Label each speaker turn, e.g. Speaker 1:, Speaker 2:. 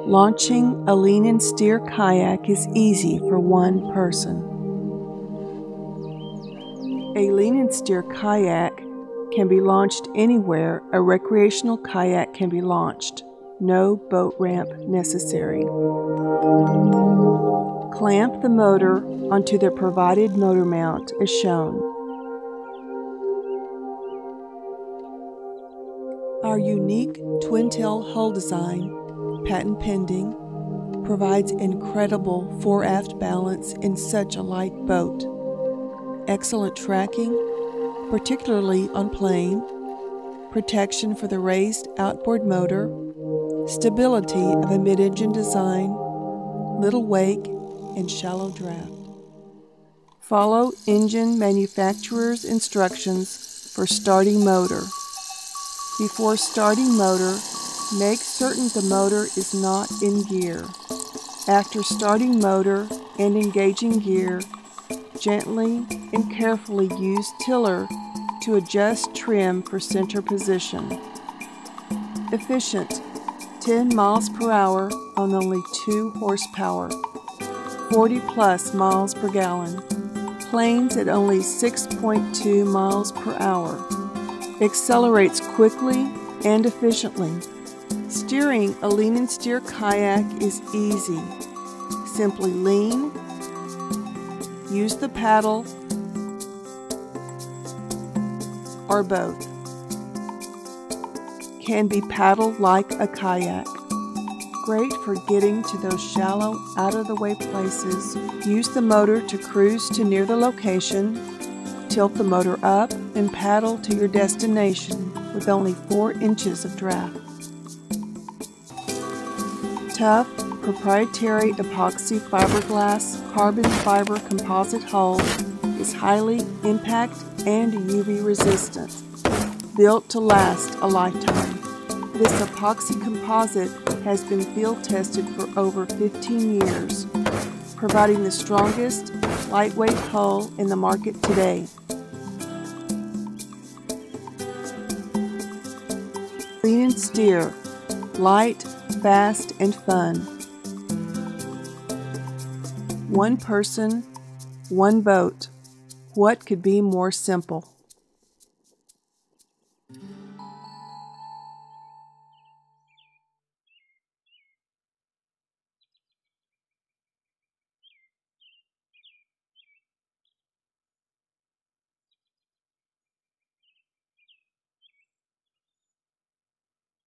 Speaker 1: Launching a lean and steer kayak is easy for one person. A lean and steer kayak can be launched anywhere a recreational kayak can be launched. No boat ramp necessary. Clamp the motor onto the provided motor mount as shown. Our unique twin-tail hull design, patent pending, provides incredible fore-aft balance in such a light boat. Excellent tracking, particularly on plane, protection for the raised outboard motor, stability of a mid-engine design, little wake, and shallow draft. Follow engine manufacturer's instructions for starting motor. Before starting motor, make certain the motor is not in gear. After starting motor and engaging gear, gently and carefully use tiller to adjust trim for center position. Efficient, 10 miles per hour on only 2 horsepower, 40 plus miles per gallon. Planes at only 6.2 miles per hour. Accelerates quickly and efficiently. Steering a lean and steer kayak is easy. Simply lean, use the paddle, or both. Can be paddled like a kayak. Great for getting to those shallow, out-of-the-way places. Use the motor to cruise to near the location. Tilt the motor up and paddle to your destination with only 4 inches of draft. Tough, proprietary epoxy fiberglass carbon fiber composite hull is highly impact and UV resistant, built to last a lifetime. This epoxy composite has been field tested for over 15 years, providing the strongest, lightweight hull in the market today. Lean and steer, light, fast, and fun. One person, one boat. What could be more simple?